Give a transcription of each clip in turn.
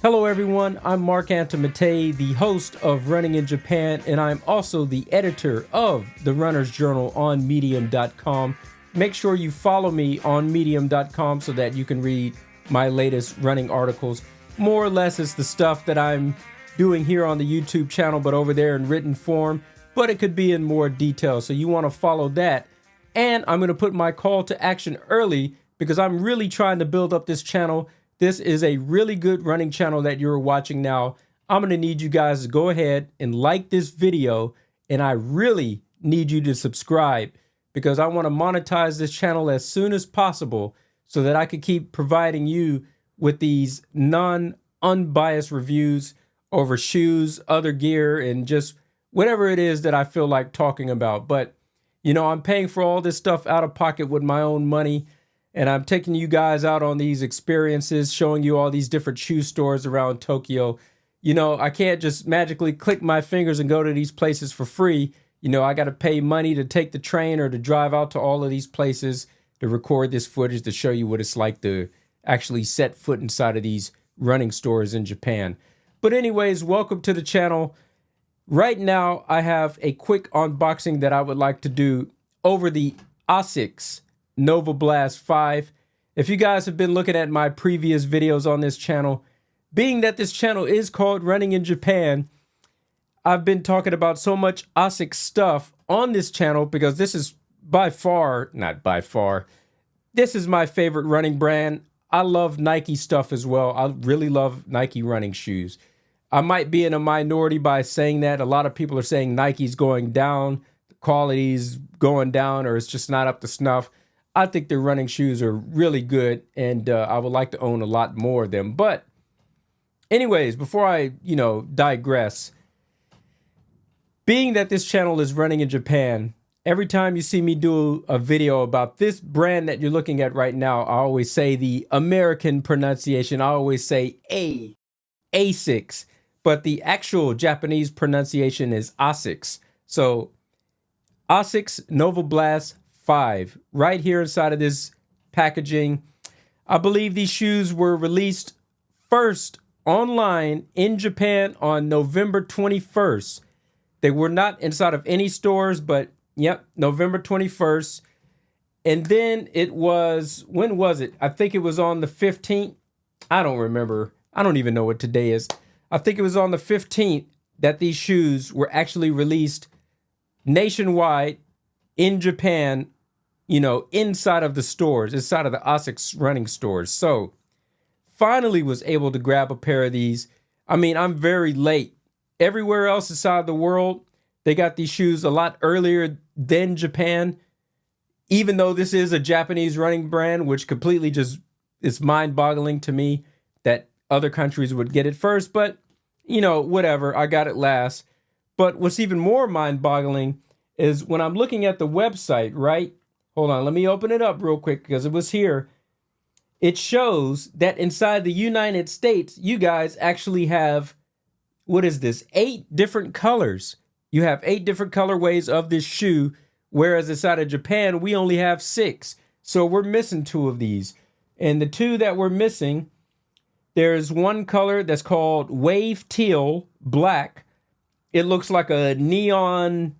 Hello everyone, I'm Mark Antomatei, the host of Running in Japan, and I'm also the editor of the Runner's Journal on Medium.com. Make sure you follow me on Medium.com so that you can read my latest running articles. More or less it's the stuff that I'm doing here on the YouTube channel, but over there in written form, but it could be in more detail, so you want to follow that. And I'm going to put my call to action early because I'm really trying to build up this channel. This is a really good running channel that you're watching now. I'm going to need you guys to go ahead and like this video, and I really need you to subscribe because I want to monetize this channel as soon as possible so that I could keep providing you with these unbiased reviews over shoes, other gear, and just whatever it is that I feel like talking about. But, you know, I'm paying for all this stuff out of pocket with my own money. And I'm taking you guys out on these experiences, showing you all these different shoe stores around Tokyo. You know, I can't just magically click my fingers and go to these places for free. You know, I got to pay money to take the train or to drive out to all of these places to record this footage to show you what it's like to actually set foot inside of these running stores in Japan. But anyways, welcome to the channel. Right now, I have a quick unboxing that I would like to do over the ASICS Novablast 5. If you guys have been looking at my previous videos on this channel, being that this channel is called Running in Japan, I've been talking about so much ASICS stuff on this channel because this is this is my favorite running brand. I love Nike stuff as well. I really love Nike running shoes. I might be in a minority by saying that. A lot of people are saying Nike's going down, the quality's going down, or it's just not up to snuff. I think their running shoes are really good, and I would like to own a lot more of them. But anyways, before I, digress, being that this channel is Running in Japan, every time you see me do a video about this brand that you're looking at right now, I always say the American pronunciation. I always say ASICS, but the actual Japanese pronunciation is ASICS. So ASICS Novablast 5 right here inside of this packaging. I believe these shoes were released first online in Japan on November 21st. They were not inside of any stores, but yep, November 21st. And then it was, when was it? I think it was on the 15th. I don't remember. I don't even know what today is. I think it was on the 15th that these shoes were actually released nationwide in Japan, inside of the stores, inside of the ASICS running stores. So finally was able to grab a pair of these. I mean, I'm very late. Everywhere else inside the world, they got these shoes a lot earlier than Japan, even though this is a Japanese running brand, which completely just is mind-boggling to me that other countries would get it first. But, whatever, I got it last. But what's even more mind-boggling is when I'm looking at the website, right? Hold on, let me open it up real quick because it was here. It shows that inside the United States, you guys actually have, 8 different colors. You have 8 different colorways of this shoe, whereas inside of Japan, we only have 6. So we're missing 2 of these. And the 2 that we're missing, there's one color that's called Wave Teal Black. It looks like a neon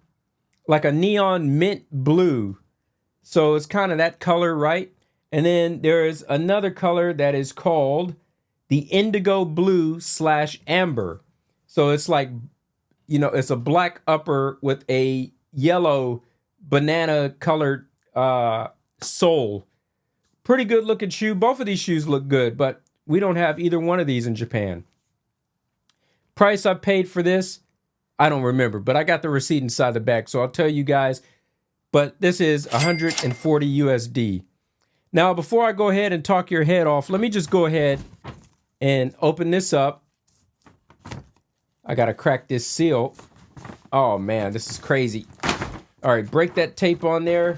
mint blue. So it's kind of that color, right? And then there's another color that is called the indigo blue / amber. So it's like, it's a black upper with a yellow banana colored sole. Pretty good looking shoe. Both of these shoes look good, but we don't have either one of these in Japan. Price I paid for this, I don't remember, but I got the receipt inside the bag, so I'll tell you guys. But this is 140 USD. Now, before I go ahead and talk your head off, let me just go ahead and open this up. I gotta crack this seal. Oh man, this is crazy. All right, break that tape on there.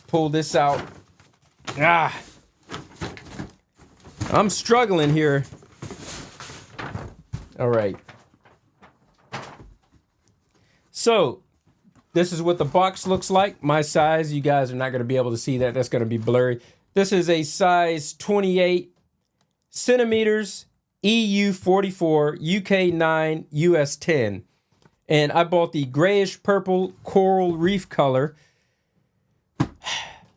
Pull this out. I'm struggling here. All right. So this is what the box looks like. My size, you guys are not going to be able to see that. That's going to be blurry. This is a size 28 centimeters, EU 44, UK 9, US 10. And I bought the grayish purple coral reef color.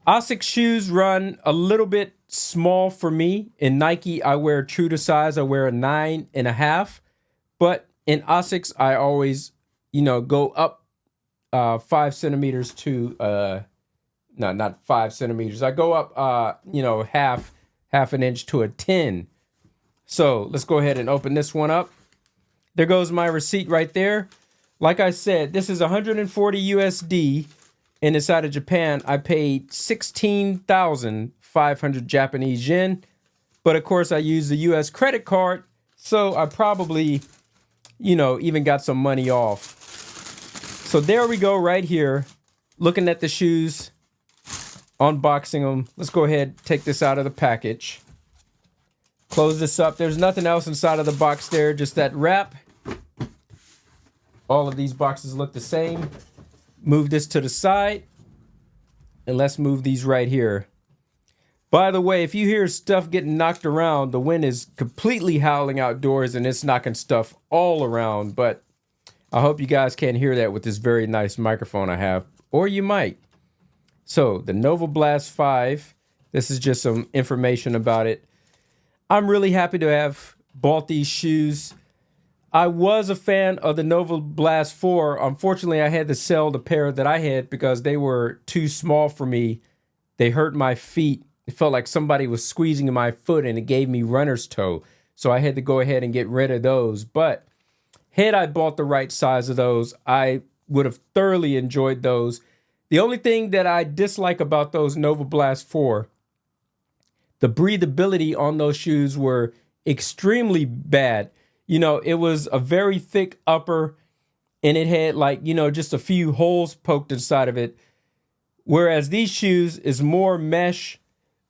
ASICS shoes run a little bit small for me. In Nike, I wear true to size. I wear a 9.5. But in ASICS, I always, go up 5 centimeters to, no, not 5 centimeters. I go up, half an inch to a 10. So let's go ahead and open this one up. There goes my receipt right there. Like I said, this is 140 USD. And inside of Japan, I paid 16,500 Japanese yen. But of course, I used the US credit card. So I probably, even got some money off. So there we go right here. Looking at the shoes, unboxing them. Let's go ahead, take this out of the package. Close this up. There's nothing else inside of the box there, just that wrap. All of these boxes look the same. Move this to the side. And let's move these right here. By the way, if you hear stuff getting knocked around, the wind is completely howling outdoors and it's knocking stuff all around. But I hope you guys can't hear that with this very nice microphone I have. Or you might. So, the Novablast 5. This is just some information about it. I'm really happy to have bought these shoes. I was a fan of the Novablast 4. Unfortunately, I had to sell the pair that I had because they were too small for me. They hurt my feet. It felt like somebody was squeezing my foot and it gave me runner's toe. So I had to go ahead and get rid of those. But had I bought the right size of those, I would have thoroughly enjoyed those. The only thing that I dislike about those Novablast 4, the breathability on those shoes were extremely bad. It was a very thick upper and it had just a few holes poked inside of it. Whereas these shoes is more mesh,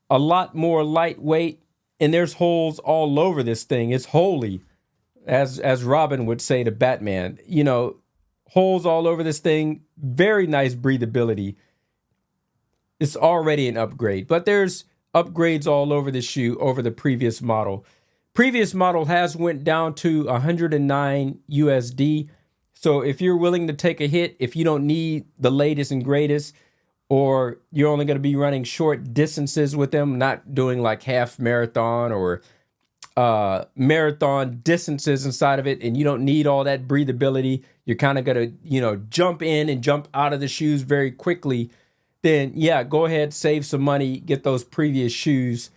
a lot more lightweight, and there's holes all over this thing. It's holy, as Robin would say to Batman. Holes all over this thing. Very nice breathability. It's already an upgrade, but there's upgrades all over the shoe over the previous model. Previous model has went down to 109 USD. So if you're willing to take a hit, if you don't need the latest and greatest, or you're only going to be running short distances with them, not doing like half marathon or marathon distances inside of it, and you don't need all that breathability, you're kind of going to, jump in and jump out of the shoes very quickly, then yeah, go ahead, save some money, get those previous shoes.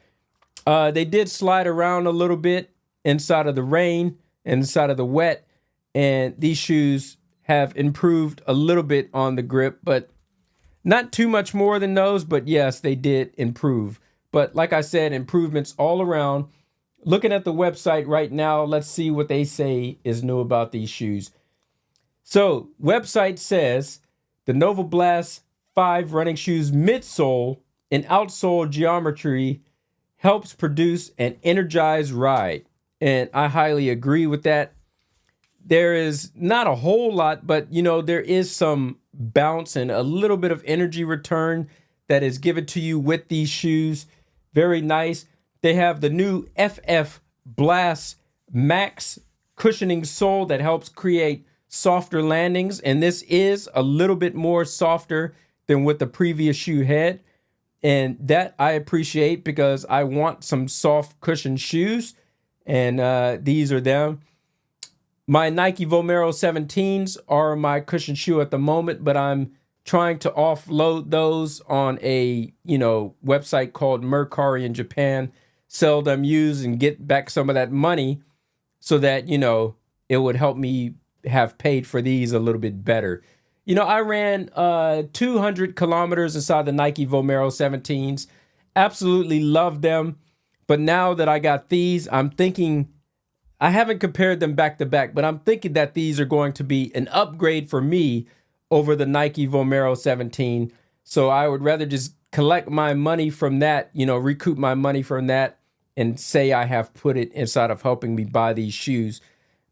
They did slide around a little bit inside of the rain, inside of the wet, and these shoes have improved a little bit on the grip, but not too much more than those, but yes, they did improve. But like I said, improvements all around. Looking at the website right now, let's see what they say is new about these shoes. So, website says the Novablast 5 running shoes midsole and outsole geometry helps produce an energized ride. And I highly agree with that. There is not a whole lot, but there is some bounce and a little bit of energy return that is given to you with these shoes. Very nice. They have the new FF Blast Max cushioning sole that helps create softer landings. And this is a little bit more softer than what the previous shoe had. And that I appreciate because I want some soft cushion shoes. And these are them. My Nike Vomero 17s are my cushion shoe at the moment, but I'm trying to offload those on a, website called Mercari in Japan, sell them used and get back some of that money so that, it would help me have paid for these a little bit better. I ran 200 kilometers inside the Nike Vomero 17s. Absolutely love them. But now that I got these, I'm thinking, I haven't compared them back to back, but I'm thinking that these are going to be an upgrade for me over the Nike Vomero 17. So I would rather just collect my money from that, recoup my money from that and say I have put it inside of helping me buy these shoes.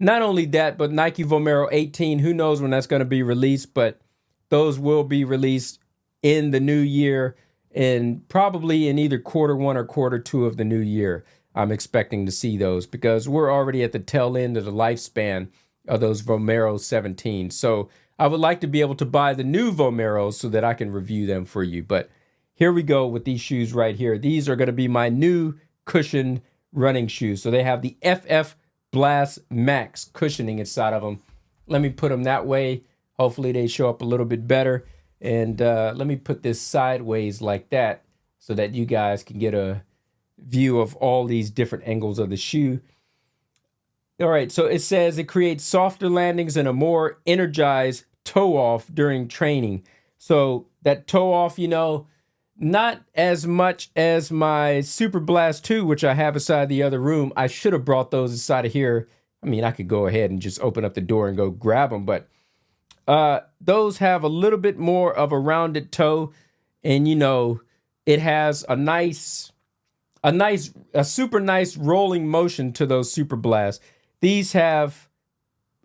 Not only that, but Nike Vomero 18, who knows when that's going to be released, but those will be released in the new year and probably in either quarter one or quarter two of the new year. I'm expecting to see those because we're already at the tail end of the lifespan of those Vomero 17. So I would like to be able to buy the new Vomeros so that I can review them for you. But here we go with these shoes right here. These are going to be my new cushioned running shoes. So they have the FF Blast Max cushioning inside of them. Let me put them that way. Hopefully they show up a little bit better. And let me put this sideways like that so that you guys can get a view of all these different angles of the shoe. All right, so it says it creates softer landings and a more energized toe off during training. So that toe off, you know, not as much as my Superblast 2, which I have inside the other room. I should have brought those inside of here. I mean, I could go ahead and just open up the door and go grab them, but those have a little bit more of a rounded toe, and you know, it has a super nice rolling motion to those Superblasts. These have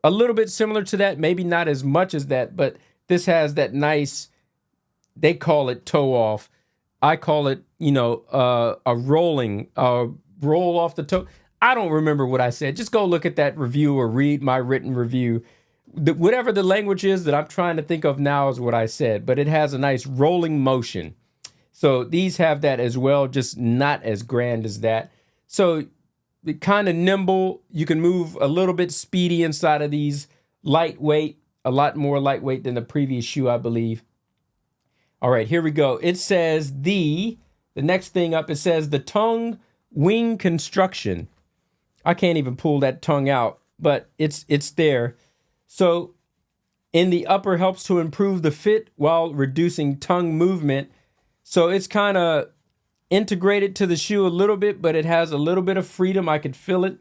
a little bit similar to that, maybe not as much as that, but this has that nice, they call it toe off. I call it, you know, a roll off the toe. I don't remember what I said. Just go look at that review or read my written review. Whatever the language is that I'm trying to think of now is what I said, but it has a nice rolling motion. So these have that as well, just not as grand as that. So kind of nimble. You can move a little bit speedy inside of these. Lightweight, a lot more lightweight than the previous shoe, I believe. All right, here we go. It says the next thing up, it says the tongue wing construction. I can't even pull that tongue out, but it's there. So in the upper helps to improve the fit while reducing tongue movement. So it's kind of integrated to the shoe a little bit, but it has a little bit of freedom. I could feel it.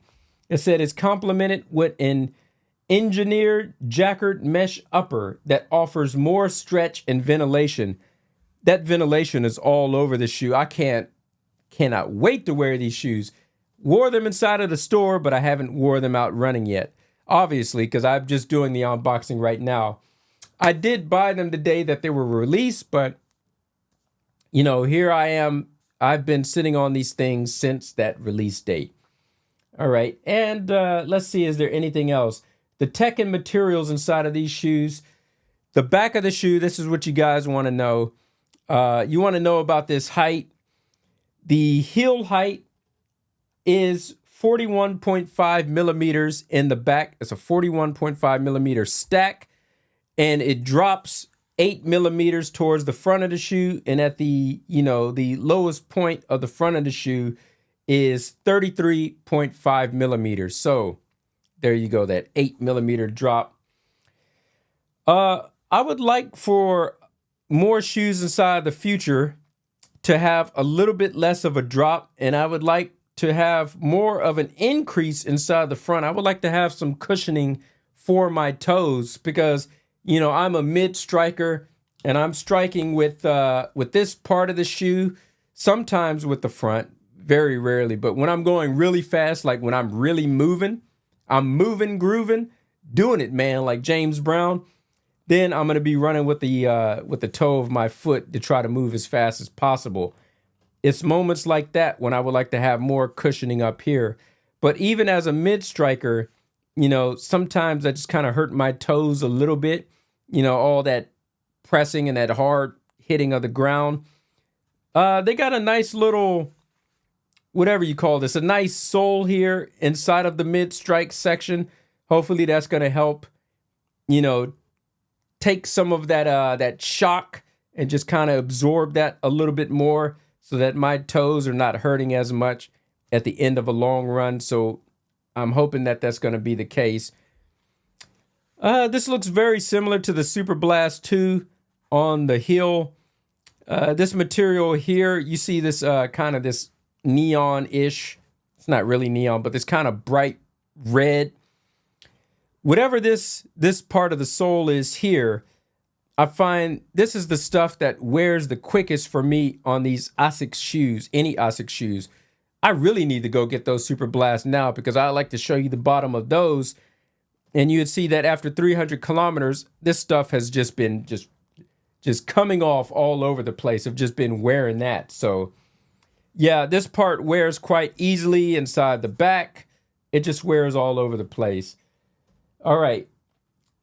It said it's complemented with an engineered jacquard mesh upper that offers more stretch and ventilation. That ventilation is all over the shoe. I cannot wait to wear these shoes. Wore them inside of the store, but I haven't wore them out running yet. Obviously, because I'm just doing the unboxing right now. I did buy them the day that they were released, but you know, here I am. I've been sitting on these things since that release date. All right, and let's see, is there anything else? The tech and materials inside of these shoes. The back of the shoe, this is what you guys want to know. You want to know about this height. The heel height is 41.5 millimeters in the back. It's a 41.5 millimeter stack, and it drops 8 millimeters towards the front of the shoe, and at the, you know, the lowest point of the front of the shoe is 33.5 millimeters. So there you go, that 8 millimeter drop. I would like for more shoes inside the future to have a little bit less of a drop, and I would like to have more of an increase inside the front. I would like to have some cushioning for my toes because, you know, I'm a mid striker and I'm striking with this part of the shoe, sometimes with the front, very rarely. But when I'm going really fast, like when I'm really moving, I'm moving, grooving, doing it, man, like James Brown, then I'm going to be running with the toe of my foot to try to move as fast as possible. It's moments like that when I would like to have more cushioning up here. But even as a mid striker, you know, sometimes I just kind of hurt my toes a little bit. You know, all that pressing and that hard hitting of the ground. They got a nice little, whatever you call this, a nice sole here inside of the mid strike section. Hopefully that's going to help, you know, take some of that shock and just kind of absorb that a little bit more so that my toes are not hurting as much at the end of a long run. So I'm hoping that that's going to be the case. This looks very similar to the Superblast 2 on the heel. This material here, you see this kind of this neon-ish. It's not really neon, but this kind of bright red. Whatever this part of the sole is here, I find this is the stuff that wears the quickest for me on these ASICS shoes, any ASICS shoes. I really need to go get those Superblast now because I like to show you the bottom of those. And you'd see that after 300 kilometers, this stuff has just been just coming off all over the place. I've just been wearing that. So Yeah, this part wears quite easily inside the back. It just wears all over the place. All right.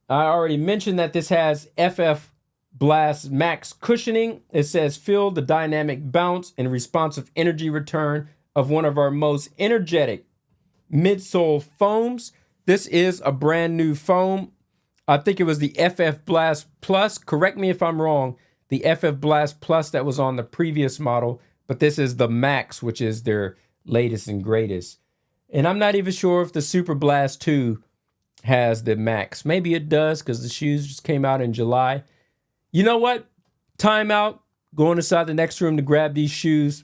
I already mentioned that this has FF Blast Max cushioning. It says feel the dynamic bounce and responsive energy return of one of our most energetic midsole foams. This is a brand new foam. I think it was the FF Blast Plus. Correct me if I'm wrong. The FF Blast Plus that was on the previous model, but this is the Max, which is their latest and greatest. And I'm not even sure if the Superblast 2 has the Max. Maybe it does because the shoes just came out in July. You know what? Time out. Going inside the next room to grab these shoes.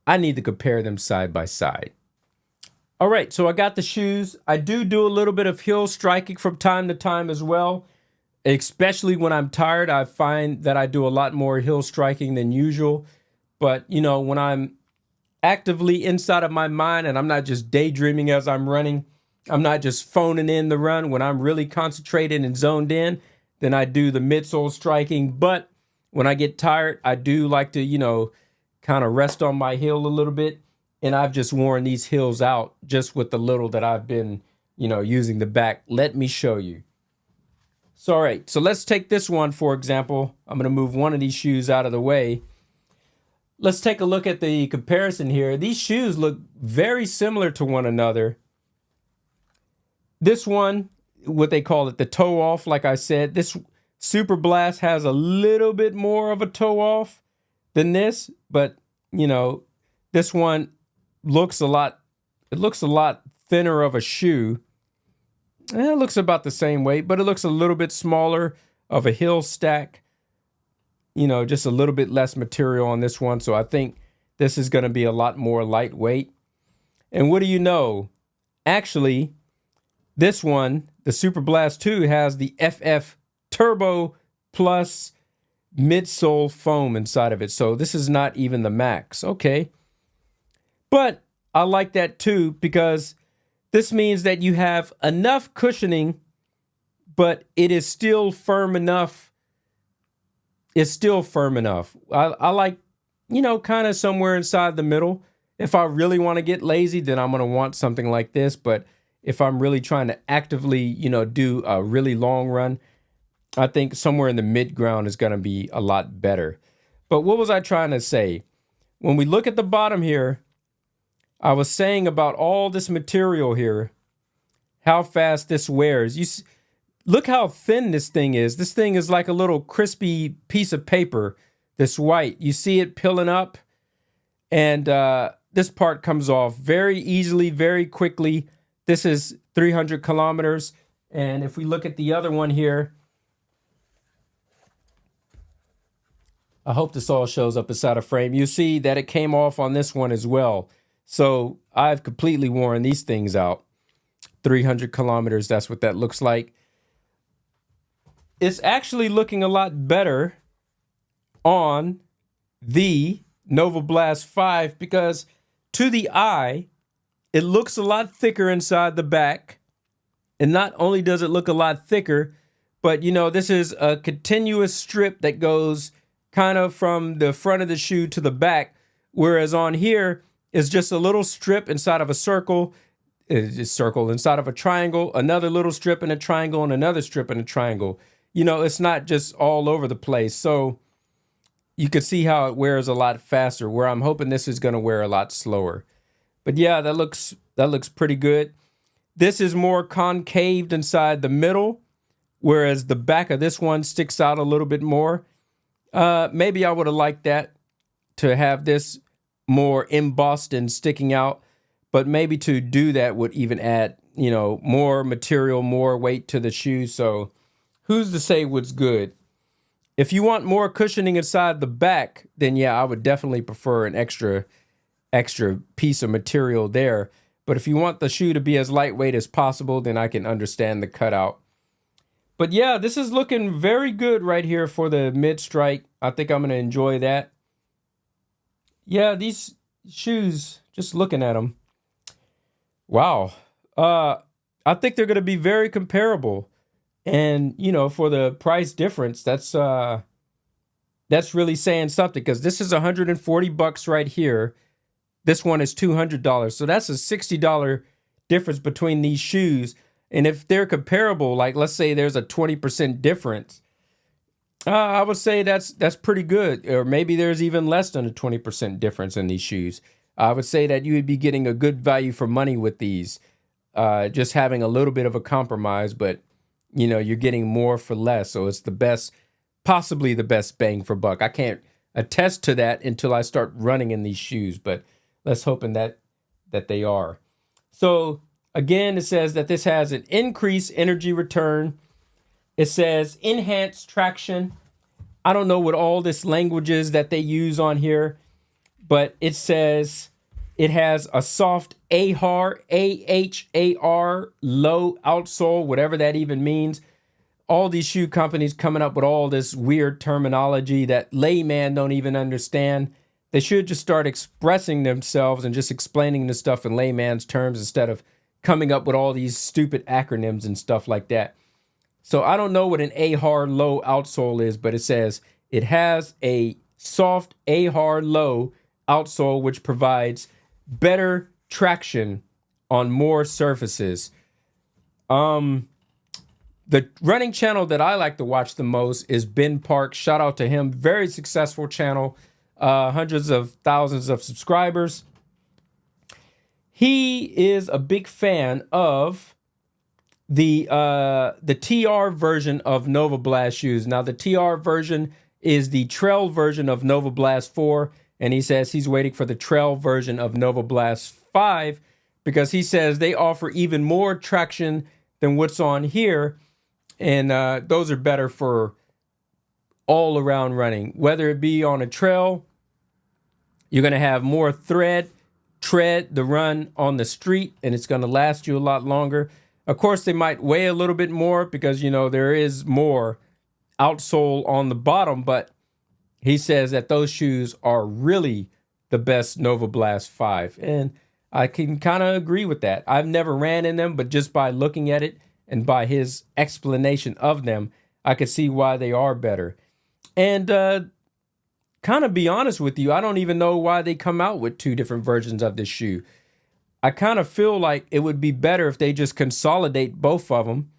I need to compare them side by side. All right, so I got the shoes. I do a little bit of heel striking from time to time as well. Especially when I'm tired, I find that I do a lot more heel striking than usual. But, you know, when I'm actively inside of my mind and I'm not just daydreaming as I'm running, I'm not just phoning in the run. When I'm really concentrated and zoned in, then I do the midsole striking. But when I get tired, I do like to, you know, kind of rest on my heel a little bit. And I've just worn these heels out just with the little that I've been, you know, using the back. Let me show you. So, all right, so let's take this one, for example. I'm going to move one of these shoes out of the way. Let's take a look at the comparison here. These shoes look very similar to one another. This one, what they call it, the toe off, like I said, this Superblast has a little bit more of a toe off than this, but, you know, this one looks a lot thinner of a shoe. It looks about the same weight, but it looks a little bit smaller of a heel stack. You know, just a little bit less material on this one. So I think this is going to be a lot more lightweight. And what do you know? Actually, this one, the Superblast 2, has the FF Turbo Plus midsole foam inside of it. So this is not even the Max. Okay. But I like that too, because this means that you have enough cushioning, but it is still firm enough. It's still firm enough. I like, you know, kind of somewhere inside the middle. If I really want to get lazy, then I'm going to want something like this. But if I'm really trying to actively, you know, do a really long run, I think somewhere in the mid ground is going to be a lot better. But what was I trying to say? When we look at the bottom here, I was saying about all this material here, how fast this wears. Look how thin this thing is. This thing is like a little crispy piece of paper, this white. You see it peeling up, and this part comes off very easily, very quickly. This is 300 kilometers. And if we look at the other one here, I hope this all shows up inside a frame. You see that it came off on this one as well. So I've completely worn these things out. 300 kilometers, that's what that looks like. It's actually looking a lot better on the Novablast 5 because to the eye, it looks a lot thicker inside the back. And not only does it look a lot thicker, but you know, this is a continuous strip that goes kind of from the front of the shoe to the back. Whereas on here, is just a little strip inside of a circle, inside of a triangle, another little strip in a triangle, and another strip in a triangle. You know, it's not just all over the place. So you can see how it wears a lot faster, where I'm hoping this is going to wear a lot slower. But yeah, that looks pretty good. This is more concaved inside the middle, whereas the back of this one sticks out a little bit more. Maybe I would have liked that, to have this more embossed and sticking out, but maybe to do that would even add, you know, more material, more weight to the shoe. So who's to say what's good? If you want more cushioning inside the back, then yeah, I would definitely prefer an extra piece of material there. But if you want the shoe to be as lightweight as possible, then I can understand the cutout. But yeah, this is looking very good right here for the mid strike. I think I'm going to enjoy that. Yeah, these shoes, just looking at them, wow. I think they're going to be very comparable. And, you know, for the price difference, that's really saying something, because this is $140 right here. This one is $200. So that's a $60 difference between these shoes. And if they're comparable, like let's say there's a 20% difference, I would say that's pretty good. Or maybe there's even less than a 20% difference in these shoes. I would say that you would be getting a good value for money with these. Just having a little bit of a compromise, but you know, you're getting more for less. So it's the best, possibly the best bang for buck. I can't attest to that until I start running in these shoes, but let's hope that they are. So again, it says that this has an increased energy return. It says enhanced traction. I don't know what all this language is that they use on here, but it says it has a soft AHAR, AHAR, low outsole, whatever that even means. All these shoe companies coming up with all this weird terminology that layman don't even understand. They should just start expressing themselves and just explaining the stuff in layman's terms instead of coming up with all these stupid acronyms and stuff like that. So I don't know what an AHAR low outsole is, but it says it has a soft AHAR low outsole, which provides better traction on more surfaces. The running channel that I like to watch the most is Ben Park. Shout out to him. Very successful channel. Hundreds of thousands of subscribers. He is a big fan of the TR version of Novablast shoes. Now, the TR version is the trail version of Novablast 4, and he says he's waiting for the trail version of Novablast 5 because he says they offer even more traction than what's on here, and those are better for all-around running. Whether it be on a trail, you're going to have more tread the run on the street, and it's going to last you a lot longer. Of course, they might weigh a little bit more because, you know, there is more outsole on the bottom, but he says that those shoes are really the best Novablast 5. And I can kind of agree with that. I've never ran in them, but just by looking at it and by his explanation of them, I could see why they are better. And kind of be honest with you, I don't even know why they come out with two different versions of this shoe. I kind of feel like it would be better if they just consolidate both of them.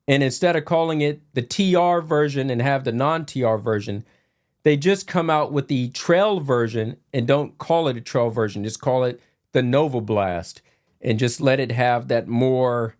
And instead of calling it the TR version and have the non-TR version, they just come out with the trail version and don't call it a trail version. Just call it the Novablast and just let it have that more,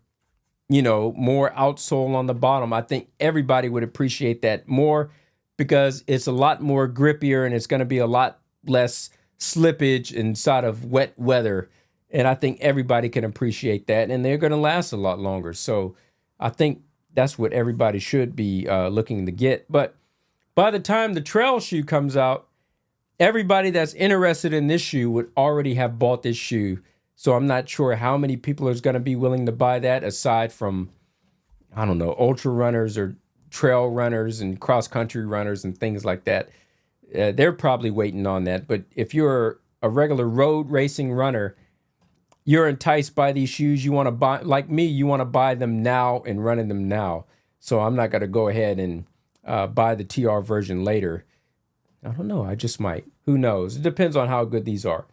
you know, more outsole on the bottom. I think everybody would appreciate that more because it's a lot more grippier and it's going to be a lot less slippage inside of wet weather. And I think everybody can appreciate that, and they're going to last a lot longer. So I think that's what everybody should be looking to get. But by the time the trail shoe comes out, everybody that's interested in this shoe would already have bought this shoe. So I'm not sure how many people are going to be willing to buy that aside from, I don't know, ultra runners or trail runners and cross-country runners and things like that. They're probably waiting on that. But if you're a regular road racing runner, you're enticed by these shoes. You want to buy, like me, you want to buy them now and run in them now. So I'm not going to go ahead and buy the TR version later. I don't know. I just might. Who knows? It depends on how good these are.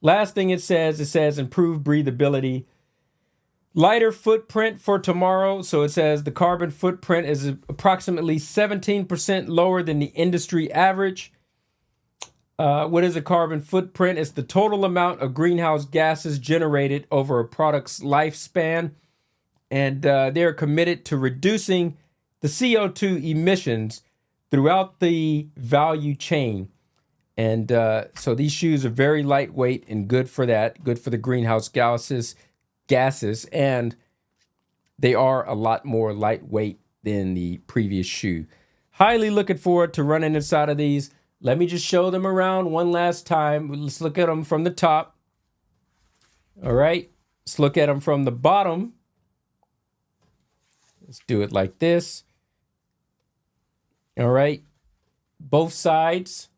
Last thing it says improved breathability. Lighter footprint for tomorrow. So it says the carbon footprint is approximately 17% lower than the industry average. What is a carbon footprint? It's the total amount of greenhouse gases generated over a product's lifespan. And they're committed to reducing the CO2 emissions throughout the value chain. And so these shoes are very lightweight and good for that, good for the greenhouse gases, and they are a lot more lightweight than the previous shoe. Highly looking forward to running inside of these. Let me just show them around one last time. Let's look at them from the top. All right. Let's look at them from the bottom. Let's do it like this. All right. Both sides.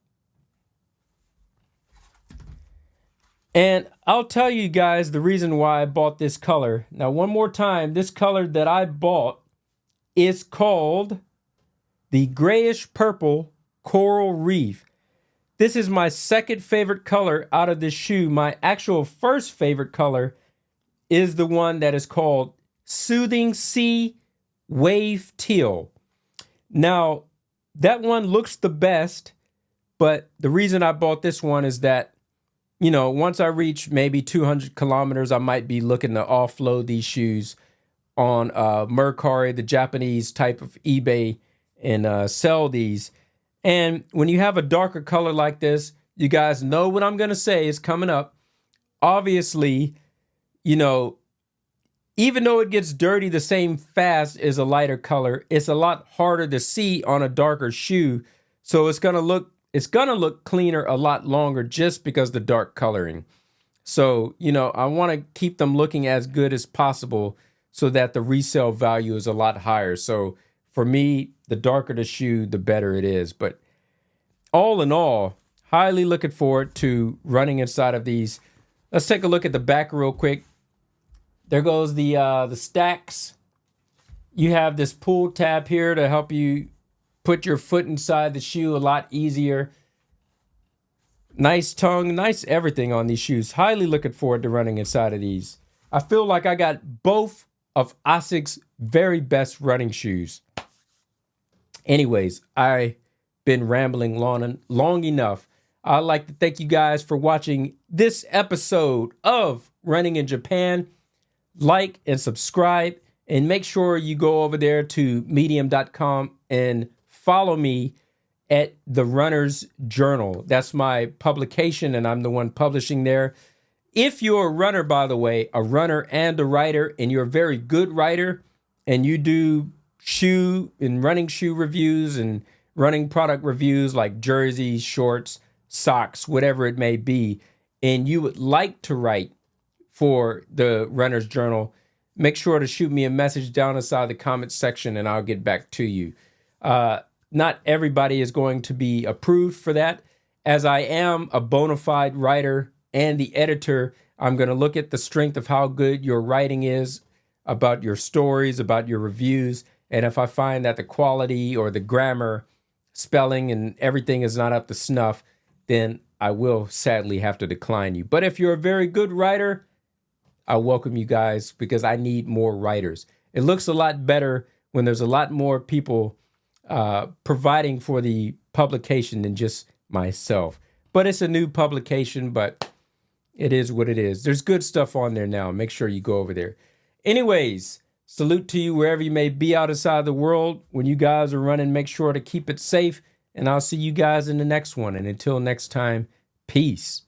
And I'll tell you guys the reason why I bought this color. Now, one more time, this color that I bought is called the grayish purple Coral Reef. This is my second favorite color out of this shoe. My actual first favorite color is the one that is called Soothing Sea Wave Teal. Now, that one looks the best, but the reason I bought this one is that, you know, once I reach maybe 200 kilometers, I might be looking to offload these shoes on Mercari, the Japanese type of eBay, and sell these. And when you have a darker color like this, you guys know what I'm going to say is coming up. Obviously, you know, even though it gets dirty the same fast as a lighter color, it's a lot harder to see on a darker shoe. So it's going to look cleaner a lot longer just because the dark coloring. So, you know, I want to keep them looking as good as possible so that the resale value is a lot higher. So for me, the darker the shoe, the better it is. But all in all, highly looking forward to running inside of these. Let's take a look at the back real quick. There goes the stacks. You have this pull tab here to help you put your foot inside the shoe a lot easier. Nice tongue, nice everything on these shoes. Highly looking forward to running inside of these. I feel like I got both of ASICS' very best running shoes. Anyways, I've been rambling long enough. I'd like to thank you guys for watching this episode of Running in Japan. Like and subscribe, and make sure you go over there to medium.com and follow me at The Runner's Journal. That's my publication, and I'm the one publishing there. If you're a runner, by the way, a runner and a writer, and you're a very good writer, and you do shoe and running shoe reviews and running product reviews like jerseys, shorts, socks, whatever it may be, and you would like to write for the Runner's Journal, make sure to shoot me a message down inside the comment section and I'll get back to you. Not everybody is going to be approved for that. As I am a bona fide writer and the editor, I'm going to look at the strength of how good your writing is, about your stories, about your reviews. And if I find that the quality or the grammar, spelling, and everything is not up to snuff, then I will sadly have to decline you. But if you're a very good writer, I welcome you guys because I need more writers. It looks a lot better when there's a lot more people providing for the publication than just myself. But it's a new publication, but it is what it is. There's good stuff on there now. Make sure you go over there. Anyways, salute to you wherever you may be outside the world. When you guys are running, make sure to keep it safe. And I'll see you guys in the next one. And until next time, peace.